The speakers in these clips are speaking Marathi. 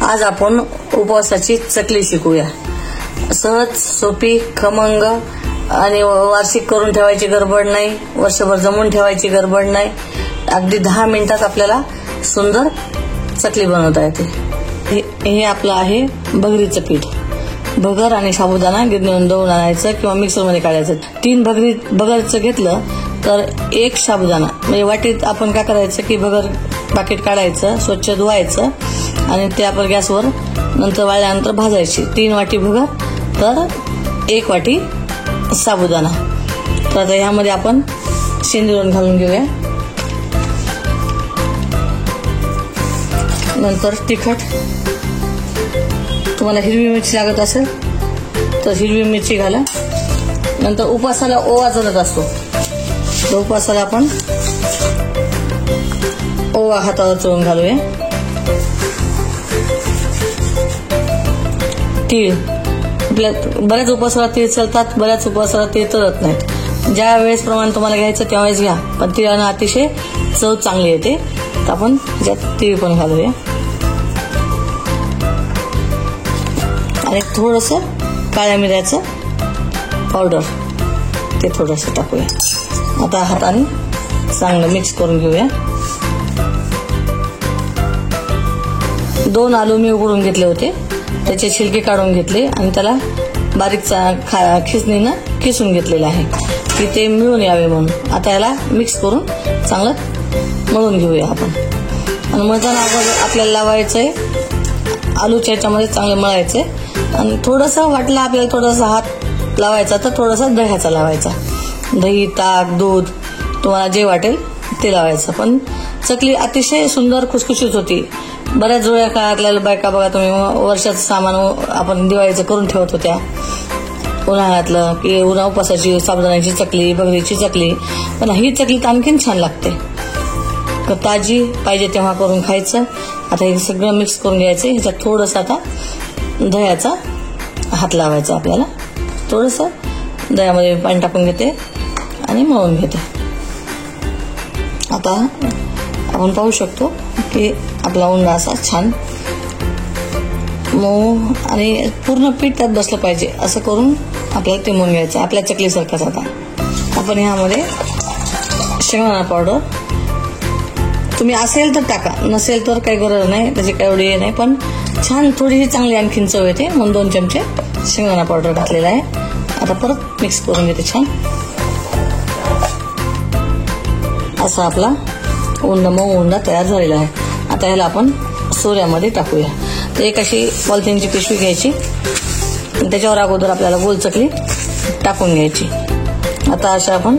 आज आपण उपवासाची चकली शिकूया. सहज, सोपी, खमंग आणि वार्षिक करून ठेवायची गडबड नाही, वर्षभर जमून ठेवायची गडबड नाही. अगदी 10 मिनिटात आपल्याला सुंदर चकली बनवता येते. हे आपलं आहे भगरीचं पीठ. भगर आणि साबुदाणा गिरणीवरून दळून आणायचं किंवा मिक्सरमध्ये काढायचं. 3 भगरचं घेतलं तर 1 साबुदाणा, म्हणजे वाटीत आपण काय करायचं की भगर पाकिट काढायचं, स्वच्छ धुवायचं आणि ते आपण गॅसवर नंतर वाळल्यानंतर भाजायची. 3 वाटी भगर तर 1 वाटी साबुदाणा. तर आता ह्यामध्ये आपण शेंदूर घालून घेऊया. नंतर तिखट, तुम्हाला हिरवी मिरची लागत असेल तर हिरवी मिरची घाला. नंतर उपासाला ओवा चलत असतो, तर उपासाला आपण ओवा हातावर चोळून घालूया. तीळ, आपल्या बऱ्याच उपवासाला तीळ चलतात, बऱ्याच उपवासाला तीळ चलत नाहीत. ज्या वेळेस प्रमाण तुम्हाला घ्यायचं त्यावेळेस घ्या, पण तिळानं अतिशय चव चांगली येते. तर आपण त्यात तीळ पण घालूया आणि थोडंसं काळ्या मिऱ्याचं पावडर ते थोडंसं टाकूया. आता हाताने चांगलं मिक्स करून घेऊया. 2 आलू मी उकडून घेतले होते, त्याचे छिलके काढून घेतले आणि त्याला बारीक खिसणीनं खिसून घेतलेलं आहे की ते मिळून यावे म्हणून. आता याला मिक्स करून चांगलं मळून घेऊया आपण. आणि मळताना आपल्याला लावायचंय आलूच्या याच्यामध्ये चांगले मळायचे आणि थोडंसं वाटलं आपल्याला थोडासा हात लावायचा तर थोडासा दह्याचा लावायचा. दही, ताक, दूध तुम्हाला जे वाटेल ते लावायचं. पण चकली अतिशय सुंदर खुसखुशीत होती. बऱ्याच जुळ्या काळातल्या बायका बघा तुम्ही वर्षाचं सामान आपण दिवाळीचं करून ठेवत होत्या, उन्हाळ्यातलं की उपासाची साबुदाण्याची चकली, भगरीची चकली. पण ही चकली तर आणखीन छान लागते. तर ताजी पाहिजे तेव्हा करून खायचं. आता हे सगळं मिक्स करून घ्यायचं. ह्याच्यात थोडंसं आता दह्याचा हात लावायचा आपल्याला. थोडंसं दह्यामध्ये पाणी टाकून घेते आणि मळून घेते. आता आपण पाहू शकतो की आपला उंडा असा छान मऊ आणि पूर्ण पीठ त्यात बसलं पाहिजे असं करून आपल्याला ते मळून घ्यायचं. आपल्या चकलीसारखाच. आता आपण ह्यामध्ये शेंगदाणा पावडर तुम्ही असेल तर टाका, नसेल तर काही गरज नाही, त्याची काही एवढी नाही. पण छान थोडीशी चांगली आणखीन चव येते म्हणून 2 चमचे शेंगदाणा पावडर घातलेला आहे. आता परत मिक्स करून घेते छान. असा आपला मऊ उंडा तयार झालेला आहे. आता ह्याला आपण सोऱ्यामध्ये टाकूया. तर एक अशी पॉलिथिनची पिशवी घ्यायची, त्याच्यावर अगोदर आपल्याला गोल चकली टाकून घ्यायची. आता अशा आपण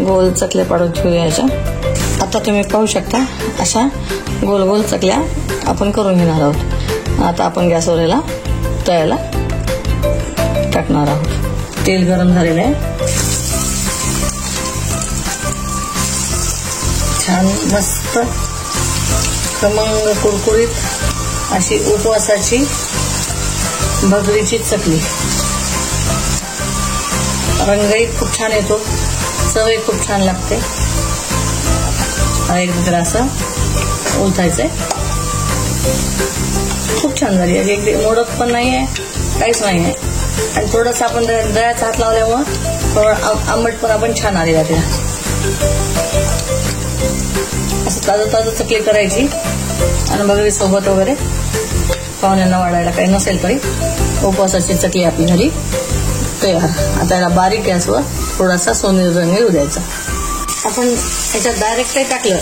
गोल चकल्या पाडून ठेवूया ह्याच्या. आता तुम्ही पाहू शकता अशा गोल गोल चकल्या आपण करून घेणार आहोत. आता आपण गॅसवर याला तळायला टाकणार आहोत. तेल गरम झालेलं आहे. छान मस्त खमंग कुरकुरीत अशी उपवासाची भगरीची चकली. रंगही खूप छान येतो, चवही खूप छान लागते. एकदा असं उलटायचंय. खूप छान झाली. अगदी मोडत पण नाही आहे, काहीच नाही आहे. आणि थोडंसं आपण दह्याचा हात लावल्यामुळं थोडं आंबटपणा पण छान आलेला तिला. असं ताजं चकली करायची आणि भगरी सोबत वगैरे पाहुण्यांना वाढायला काही नसेल तरी उपवासाची चकली आपली झाली तयार. आता याला बारीक गॅसवर थोडासा सोनेरी रंग येऊ द्यायचा. आपण याच्यात डायरेक्टही टाकलं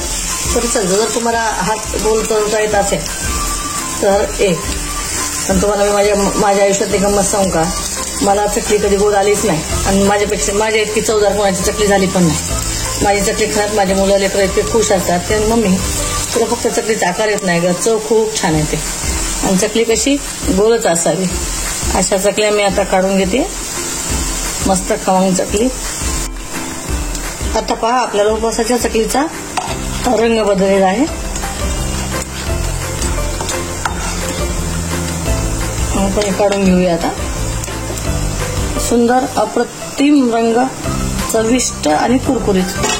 तरी चालतं जर तुम्हाला हात गोल चढवता येत असेल तर. पण तुम्हाला मी माझ्या आयुष्यातली गंमत सांगू का, मला चकली कधी गोल आलीच नाही आणि माझ्या इतकी चवदार कोणाची चकली झाली पण नाही. माझी चकली खाण्यात माझे मुलं लेकरं इतके खुश असतात ते मम्मी तुला फक्त चकलीचा आकार येत नाही ग, चव खूप छान येते आणि चकली कशी गोलच असावी. अशा चकल्या मी आता काढून घेते. मस्त खमंग चकली. आता पहा आपल्याला उपवासाच्या चकलीचा रंग बदललेला आहे. आपण काढून घेऊया आता. सुंदर अप्रतिम रंग, चविष्ट आणि कुरकुरीत.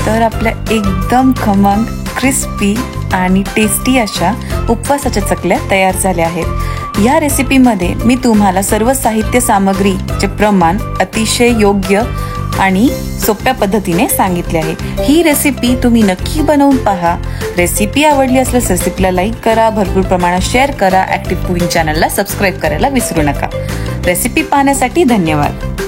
तर आपल्या एकदम खमंग, क्रिस्पी आणि टेस्टी अशा उपवासाच्या चकल्या तयार झाल्या आहेत। या रेसिपीमध्ये मी तुम्हाला सर्व साहित्य सामग्रीचे प्रमाण अतिशय योग्य आणि सोप्या पद्धतीने सांगितले आहे। ही रेसिपी तुम्ही नक्की बनवून पहा। रेसिपी आवडली असल्यास रेसिपीला लाईक करा, भरपूर प्रमाणात शेअर करा, ॲक्टिव्ह कुकिंग चॅनलला सबस्क्राईब करायला विसरू नका। रेसिपी पाहण्यासाठी धन्यवाद।